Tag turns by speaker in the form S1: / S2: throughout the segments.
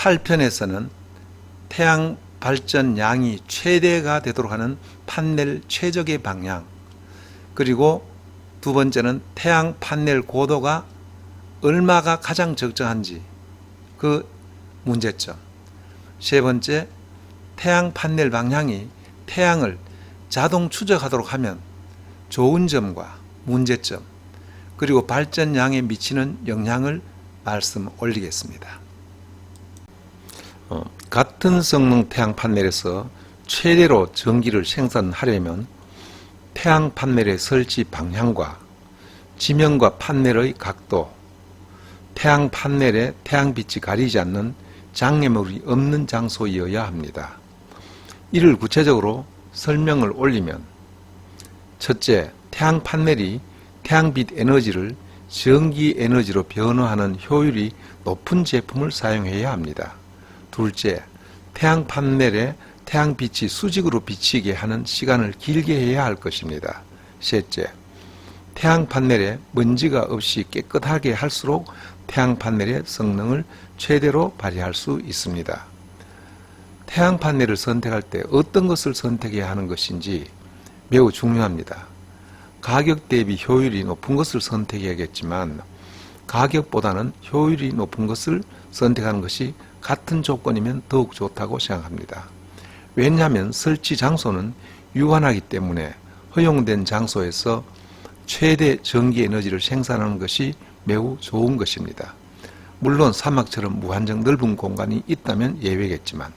S1: 8편에서는 태양 발전량이 최대가 되도록 하는 판넬 최적의 방향, 그리고 두 번째는 태양 판넬 고도가 얼마가 가장 적정한지 그 문제점, 세 번째 태양 판넬 방향이 태양을 자동 추적하도록 하면 좋은 점과 문제점, 그리고 발전량에 미치는 영향을 말씀 올리겠습니다. 같은 성능 태양 판넬에서 최대로 전기를 생산하려면 태양 판넬의 설치 방향과 지면과 판넬의 각도, 태양 판넬에 태양빛이 가리지 않는 장애물이 없는 장소이어야 합니다. 이를 구체적으로 설명을 올리면, 첫째, 태양 판넬이 태양빛 에너지를 전기 에너지로 변화하는 효율이 높은 제품을 사용해야 합니다. 둘째, 태양 판넬에 태양빛이 수직으로 비치게 하는 시간을 길게 해야 할 것입니다. 셋째, 태양 판넬에 먼지가 없이 깨끗하게 할수록 태양 판넬의 성능을 최대로 발휘할 수 있습니다. 태양 판넬을 선택할 때 어떤 것을 선택해야 하는 것인지 매우 중요합니다. 가격 대비 효율이 높은 것을 선택해야겠지만 가격보다는 효율이 높은 것을 선택하는 것이 같은 조건이면 더욱 좋다고 생각합니다. 왜냐하면 설치 장소는 유한하기 때문에 허용된 장소에서 최대 전기 에너지를 생산하는 것이 매우 좋은 것입니다. 물론 사막처럼 무한정 넓은 공간이 있다면 예외겠지만,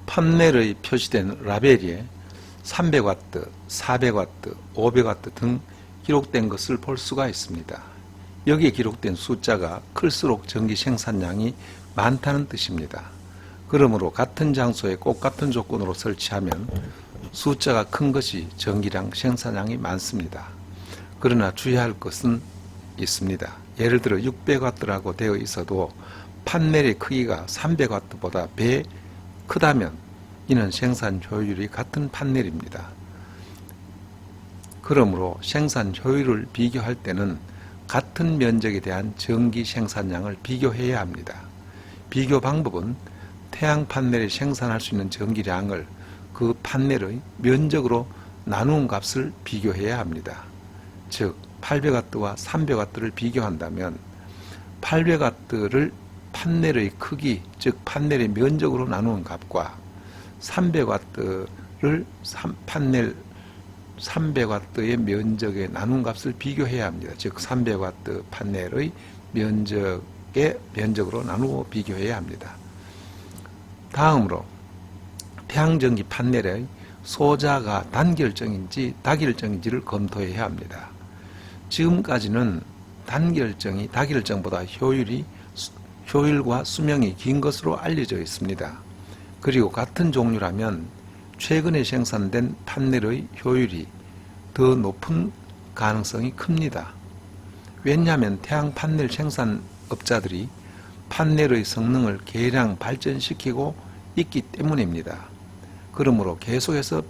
S1: 판넬의 표시된 라벨에 300W, 400W, 500W 등 기록된 것을 볼 수가 있습니다. 여기에 기록된 숫자가 클수록 전기 생산량이 많다는 뜻입니다. 그러므로 같은 장소에 꼭 같은 조건으로 설치하면 숫자가 큰 것이 전기량 생산량이 많습니다. 그러나 주의할 것은 있습니다. 예를 들어 600W라고 되어 있어도 판넬의 크기가 300W보다 배 크다면 이는 생산 효율이 같은 판넬입니다. 그러므로 생산 효율을 비교할 때는 같은 면적에 대한 전기 생산량을 비교해야 합니다. 비교 방법은 태양 판넬이 생산할 수 있는 전기량을 그 판넬의 면적으로 나누는 값을 비교해야 합니다. 즉 800W와 300W를 비교한다면 800W를 판넬의 크기, 즉 판넬의 면적으로 나누는 값과 300W를 판넬 300W의 면적에 나눈 값을 비교해야 합니다. 즉 300W 판넬의 면적으로 나누어 비교해야 합니다. 다음으로 태양전기 판넬의 소자가 단결정인지 다결정인지를 검토해야 합니다. 지금까지는 단결정이 다결정보다 효율과 수명이 긴 것으로 알려져 있습니다. 그리고 같은 종류라면 최근에 생산된 판넬의 효율이 더 높은 가능성이 큽니다. 왜냐하면 태양 판넬 생산업자들이 판넬의 성능을 계량 발전시키고 있기 때문입니다. 그러므로 계속해서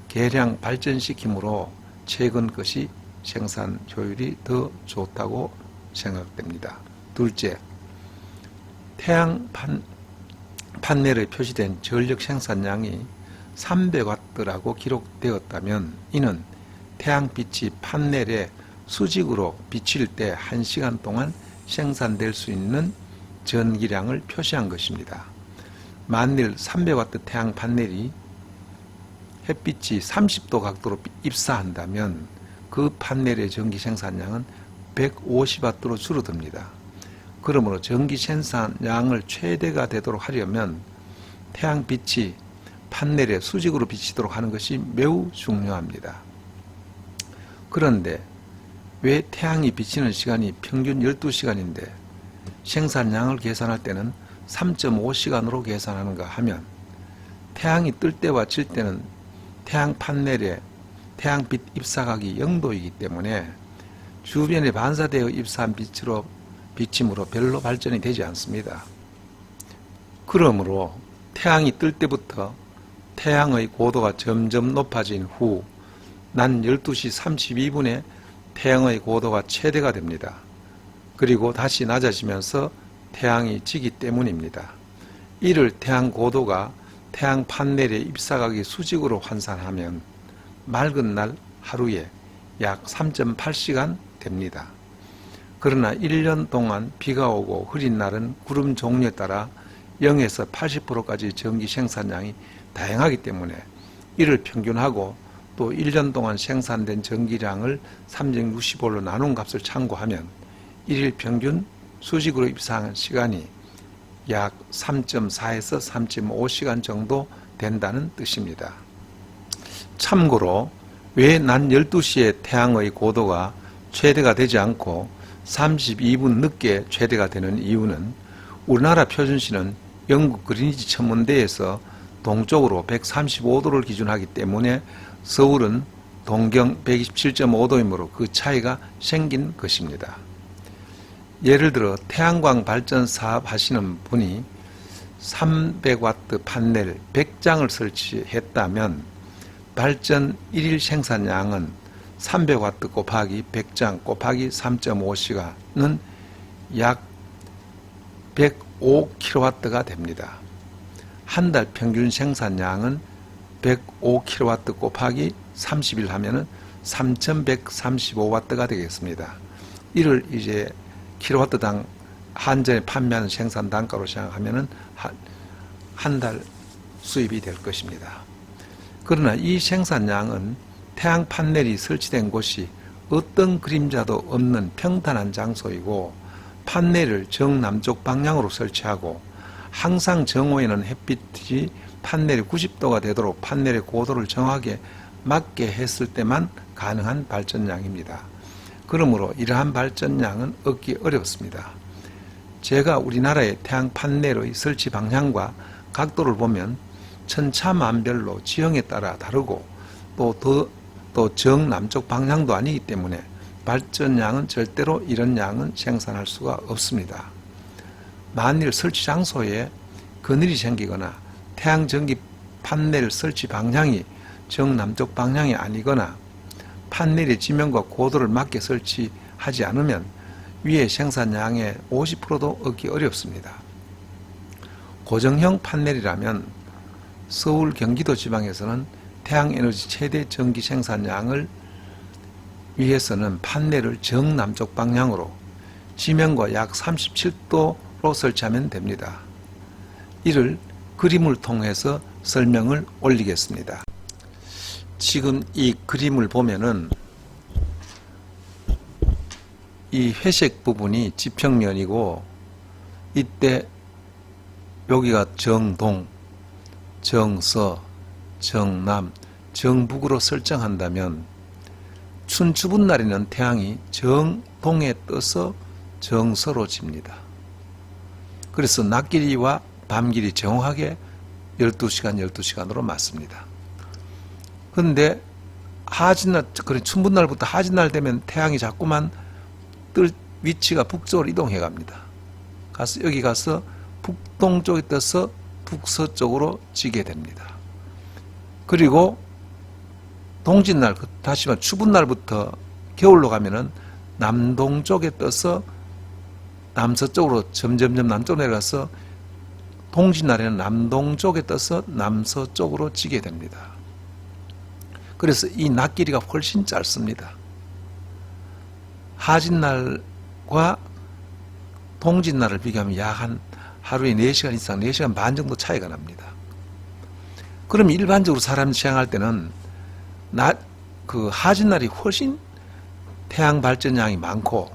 S1: 계량 발전시킴으로 최근 것이 생산 효율이 더 좋다고 생각됩니다. 둘째, 태양 판넬에 표시된 전력 생산량이 300W라고 기록되었다면 이는 태양빛이 판넬에 수직으로 비칠 때 1시간 동안 생산될 수 있는 전기량을 표시한 것입니다. 만일 300W 태양 판넬이 햇빛이 30도 각도로 입사한다면 그 판넬의 전기 생산량은 150W로 줄어듭니다. 그러므로 전기 생산량을 최대가 되도록 하려면 태양빛이 판넬에 수직으로 비치도록 하는 것이 매우 중요합니다. 그런데 왜 태양이 비치는 시간이 평균 12시간인데 생산량을 계산할 때는 3.5시간으로 계산하는가 하면, 태양이 뜰 때와 질 때는 태양 판넬에 태양빛 입사각이 0도이기 때문에 주변에 반사되어 입사한 비침으로 별로 발전이 되지 않습니다. 그러므로 태양이 뜰 때부터 태양의 고도가 점점 높아진 후 낮 12시 32분에 태양의 고도가 최대가 됩니다. 그리고 다시 낮아지면서 태양이 지기 때문입니다. 이를 태양 고도가 태양 판넬의 입사각의 수직으로 환산하면 맑은 날 하루에 약 3.8시간 됩니다. 그러나 1년 동안 비가 오고 흐린 날은 구름 종류에 따라 0에서 80%까지 전기 생산량이 다양하기 때문에 이를 평균하고 또 1년 동안 생산된 전기량을 365로 나눈 값을 참고하면 1일 평균 수직으로 입사하는 시간이 약 3.4에서 3.5시간 정도 된다는 뜻입니다. 참고로 왜 낮 12시에 태양의 고도가 최대가 되지 않고 32분 늦게 최대가 되는 이유는 우리나라 표준시는 영국 그리니치 천문대에서 동쪽으로 135도를 기준하기 때문에 서울은 동경 127.5도이므로 그 차이가 생긴 것입니다. 예를 들어 태양광 발전 사업 하시는 분이 300W 판넬 100장을 설치했다면 발전 1일 생산량은 300W 곱하기 100장 곱하기 3.5시간은 약 105kW가 됩니다. 한 달 평균 생산량은 105kW 곱하기 30일 하면은 3135W가 되겠습니다. 이를 이제 킬로와트당 한전에 판매하는 생산 단가로 생각하면은 한 달 수입이 될 것입니다. 그러나 이 생산량은 태양 판넬이 설치된 곳이 어떤 그림자도 없는 평탄한 장소이고 판넬을 정남쪽 방향으로 설치하고 항상 정오에는 햇빛이 판넬이 90도가 되도록 판넬의 고도를 정확하게 맞게 했을 때만 가능한 발전량입니다. 그러므로 이러한 발전량은 얻기 어렵습니다. 제가 우리나라의 태양 판넬의 설치 방향과 각도를 보면 천차만별로 지형에 따라 다르고 또 정남쪽 방향도 아니기 때문에 발전량은 절대로 이런 양은 생산할 수가 없습니다. 만일 설치 장소에 그늘이 생기거나 태양전기 판넬 설치 방향이 정남쪽 방향이 아니거나 판넬의 지면과 고도를 맞게 설치하지 않으면 위의 생산량의 50%도 얻기 어렵습니다. 고정형 판넬이라면 서울, 경기도 지방에서는 태양에너지 최대 전기 생산량을 위해서는 판넬을 정남쪽 방향으로 지면과 약 37도로 설치하면 됩니다. 이를 그림을 통해서 설명을 올리겠습니다. 지금 이 그림을 보면은 이 회색 부분이 지평면이고 이때 여기가 정동, 정서, 정남, 정북으로 설정한다면 춘추분 날에는 태양이 정동에 떠서 정서로 집니다. 그래서 낮길이와 밤길이 정확하게 12시간, 12시간으로 맞습니다. 그런데 하진날, 그래 춘분날부터 하진날 되면 태양이 자꾸만 뜰 위치가 북쪽으로 이동해 갑니다. 여기 가서 북동쪽에 떠서 북서쪽으로 지게 됩니다. 그리고 동짓날, 다시 말해 추분날부터 겨울로 가면은 남동쪽에 떠서 남서쪽으로 점점점 남쪽으로 내려가서 동짓날에는 남동쪽에 떠서 남서쪽으로 지게 됩니다. 그래서 이 낮 길이가 훨씬 짧습니다. 하진날과 동짓날을 비교하면 약 한 하루에 4시간 이상, 4시간 반 정도 차이가 납니다. 그럼 일반적으로 사람이 시행할 때는 하진날이 훨씬 태양 발전량이 많고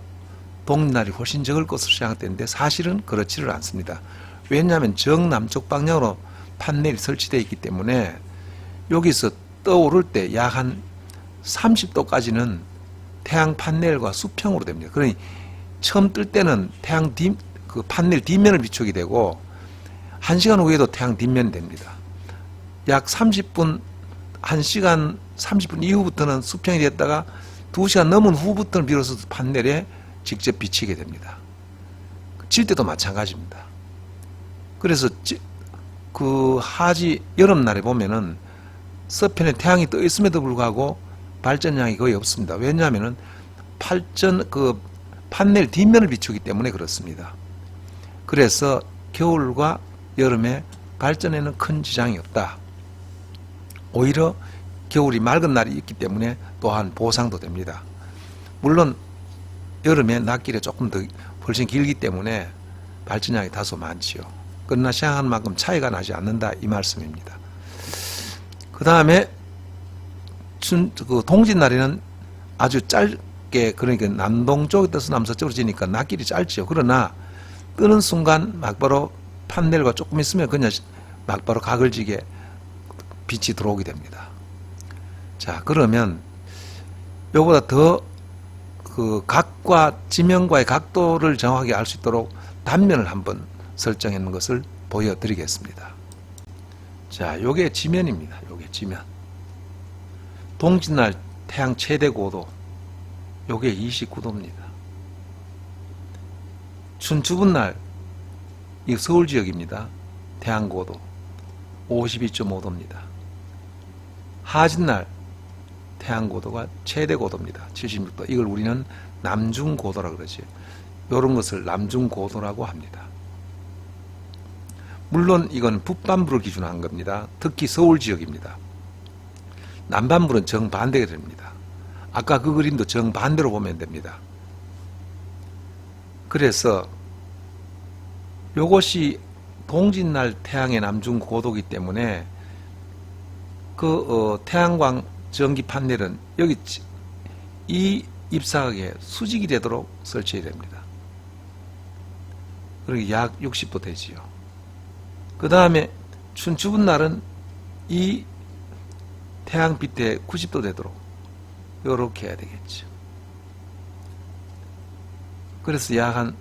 S1: 동짓날이 훨씬 적을 것으로 생각되는데 사실은 그렇지를 않습니다. 왜냐하면 정남쪽 방향으로 판넬이 설치되어 있기 때문에 여기서 떠오를 때 약 한 30도까지는 태양 판넬과 수평으로 됩니다. 그러니 처음 뜰 때는 그 판넬 뒷면을 비추게 되고 1시간 후에도 태양 뒷면이 됩니다. 약 30분, 1시간 30분 이후부터는 수평이 됐다가 2시간 넘은 후부터는 비로소 판넬에 직접 비치게 됩니다. 질 때도 마찬가지입니다. 그래서 그 여름날에 보면은 서편에 태양이 떠 있음에도 불구하고 발전량이 거의 없습니다. 왜냐하면은 판넬 뒷면을 비추기 때문에 그렇습니다. 그래서 겨울과 여름에 발전에는 큰 지장이 없다. 오히려 겨울이 맑은 날이 있기 때문에 또한 보상도 됩니다. 물론 여름에 낮길에 조금 더 훨씬 길기 때문에 발전량이 다소 많지요. 그러나 생각한 만큼 차이가 나지 않는다 이 말씀입니다. 그 다음에 동짓날에는 아주 짧게, 그러니까 남동쪽에 떠서 남서쪽으로 지니까 낮길이 짧지요. 그러나 뜨는 순간 막바로 판넬과 조금 있으면 그냥 막바로 가글지게 빛이 들어오게 됩니다. 자, 그러면 요보다 더 그 각과 지면과의 각도를 정확하게 알 수 있도록 단면을 한번 설정해 놓은 것을 보여드리겠습니다. 자, 요게 지면입니다. 요게 지면. 동짓날 태양 최대 고도 요게 29도입니다. 춘추분 날 이 서울 지역입니다. 태양 고도 52.5도입니다. 하진날 태양 고도가 최대 고도입니다. 76도. 이걸 우리는 남중 고도라고 그러지. 이런 것을 남중 고도라고 합니다. 물론 이건 북반부를 기준으로 한 겁니다. 특히 서울 지역입니다. 남반부는 정반대가 됩니다. 아까 그 그림도 정반대로 보면 됩니다. 그래서 요것이 동짓날 태양의 남중 고도이기 때문에 태양광 전기 판넬은 여기 이 잎사각에 수직이 되도록 설치해야 됩니다. 그러니 약 60도 되지요. 그 다음에 춘추분 날은 이 태양빛에 90도 되도록 이렇게 해야 되겠죠. 그래서 약 한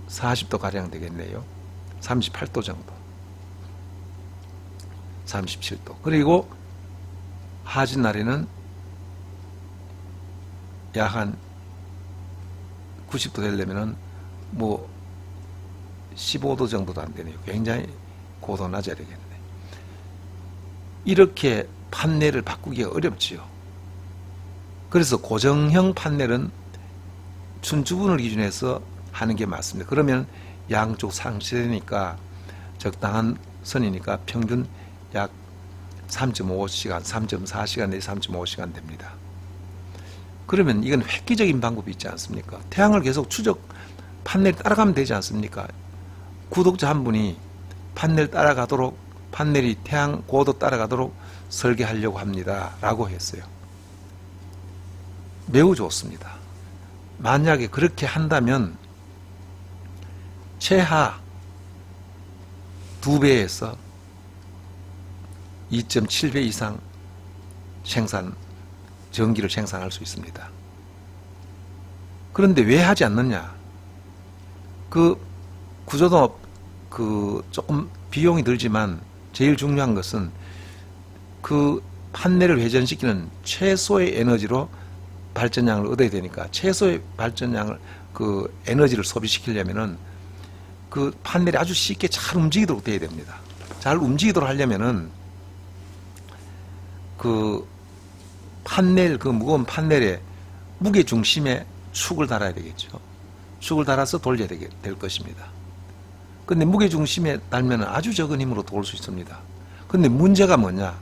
S1: 40도 가량 되겠네요. 38도 정도. 37도. 그리고 하진 날에는 약 한 90도 되려면은 뭐 15도 정도도 안 되네요. 굉장히 고도 낮아야 되겠네. 이렇게 판넬을 바꾸기가 어렵지요. 그래서 고정형 판넬은 춘추분을 기준해서 하는 게 맞습니다. 그러면 양쪽 상쇄되니까 적당한 선이니까 평균 약 3.5시간, 3.4시간 내지 3.5시간 됩니다. 그러면 이건 획기적인 방법이 있지 않습니까? 태양을 계속 판넬 따라가면 되지 않습니까? 구독자 한 분이 판넬 따라가도록, 판넬이 태양 고도 따라가도록 설계하려고 합니다. 라고 했어요. 매우 좋습니다. 만약에 그렇게 한다면 최하 2배에서 2.7배 이상 전기를 생산할 수 있습니다. 그런데 왜 하지 않느냐? 그 구조도 조금 비용이 들지만 제일 중요한 것은 그 판넬을 회전시키는 최소의 에너지로 발전량을 얻어야 되니까 최소의 발전량을 에너지를 소비시키려면은 그 판넬이 아주 쉽게 잘 움직이도록 돼야 됩니다. 잘 움직이도록 하려면은 무거운 판넬에 무게 중심에 축을 달아야 되겠죠. 축을 달아서 돌려야 될 것입니다. 근데 무게 중심에 달면 아주 적은 힘으로 돌 수 있습니다. 근데 문제가 뭐냐?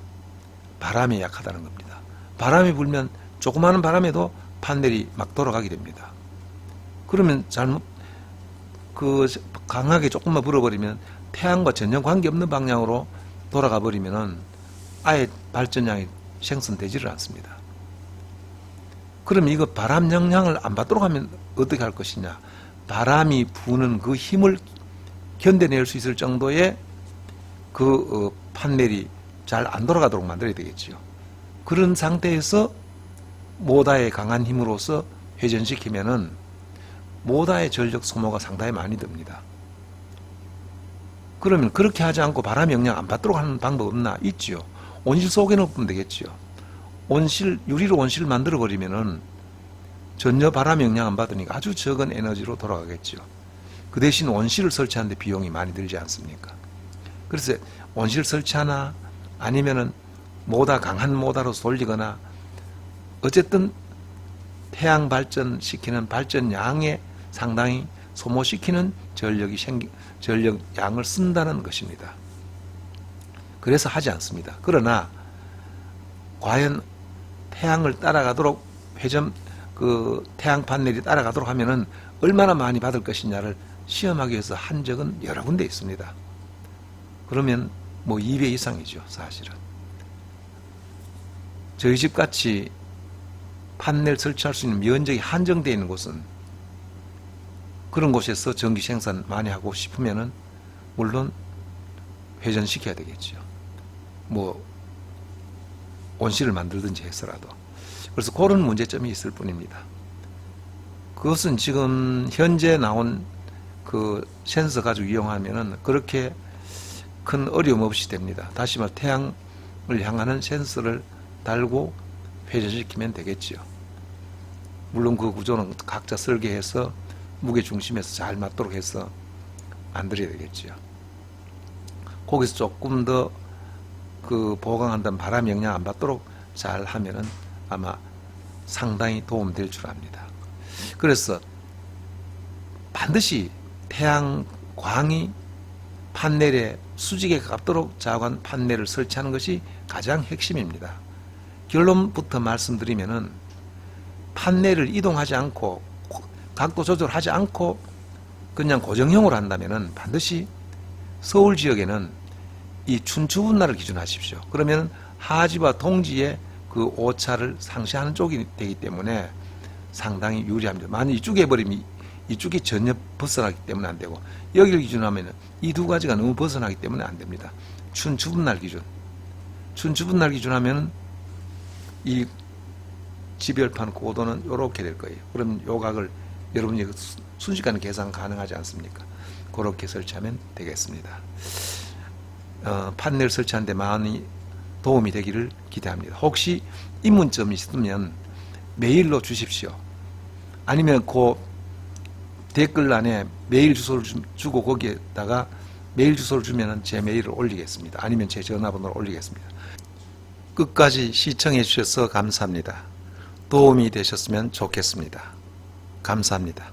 S1: 바람이 약하다는 겁니다. 바람이 불면 조그마한 바람에도 판넬이 막 돌아가게 됩니다. 그러면 강하게 조금만 불어버리면 태양과 전혀 관계없는 방향으로 돌아가 버리면은 아예 발전량이 생성되지를 않습니다. 그럼 이거 바람 영향을 안 받도록 하면 어떻게 할 것이냐? 바람이 부는 그 힘을 견뎌낼 수 있을 정도의 판넬이 잘 안 돌아가도록 만들어야 되겠지요. 그런 상태에서 모다의 강한 힘으로서 회전시키면은 모다의 전력 소모가 상당히 많이 듭니다. 그러면 그렇게 하지 않고 바람 영향 안 받도록 하는 방법 없나? 있지요. 온실 속에 넣으면 되겠지요. 유리로 온실을 만들어 버리면은 전혀 바람 영향 안 받으니까 아주 적은 에너지로 돌아가겠죠. 그 대신 온실을 설치하는데 비용이 많이 들지 않습니까? 그래서 온실 설치하나 아니면은 강한 모다로 돌리거나 어쨌든 태양 발전시키는 발전량에 상당히 소모시키는 전력 양을 쓴다는 것입니다. 그래서 하지 않습니다. 그러나 과연 태양을 따라가도록 태양 판넬이 따라가도록 하면은 얼마나 많이 받을 것이냐를 시험하기 위해서 한 적은 여러 군데 있습니다. 그러면 뭐 2배 이상이죠, 사실은. 저희 집 같이 판넬 설치할 수 있는 면적이 한정되어 있는 곳은 그런 곳에서 전기 생산 많이 하고 싶으면은 물론 회전시켜야 되겠죠. 뭐 온실을 만들든지 해서라도. 그래서 그런 문제점이 있을 뿐입니다. 그것은 지금 현재 나온 그 센서 가지고 이용하면은 그렇게 큰 어려움 없이 됩니다. 다시 말해 태양을 향하는 센서를 달고 회전시키면 되겠죠. 물론 그 구조는 각자 설계해서 무게중심에서 잘 맞도록 해서 만들어야 되겠죠. 거기서 조금 더 그 보강한다는 바람 영향 안 받도록 잘 하면은 아마 상당히 도움될 줄 압니다. 그래서 반드시 태양광이 판넬에 수직에 가깝도록 좌우한 판넬을 설치하는 것이 가장 핵심입니다. 결론부터 말씀드리면은 판넬을 이동하지 않고 각도 조절하지 않고 그냥 고정형으로 한다면은 반드시 서울 지역에는 이 춘추분할을 기준하십시오. 그러면 하지와 동지의 그 오차를 상쇄하는 쪽이 되기 때문에 상당히 유리합니다. 만약 이쪽에 해버리면 이쪽이 전혀 벗어나기 때문에 안 되고, 여기를 기준하면 이 두 가지가 너무 벗어나기 때문에 안 됩니다. 춘추분할 기준. 춘추분할 기준하면 이 지별판 고도는 이렇게 될 거예요. 그럼 요 각을 여러분이 순식간에 계산 가능하지 않습니까? 그렇게 설치하면 되겠습니다. 판넬 설치하는 데 많이 도움이 되기를 기대합니다. 혹시 입문점이 있으면 메일로 주십시오. 아니면 그 댓글란에 메일 주소를 주고 거기에다가 메일 주소를 주면 제 메일을 올리겠습니다. 아니면 제 전화번호를 올리겠습니다. 끝까지 시청해 주셔서 감사합니다. 도움이 되셨으면 좋겠습니다. 감사합니다.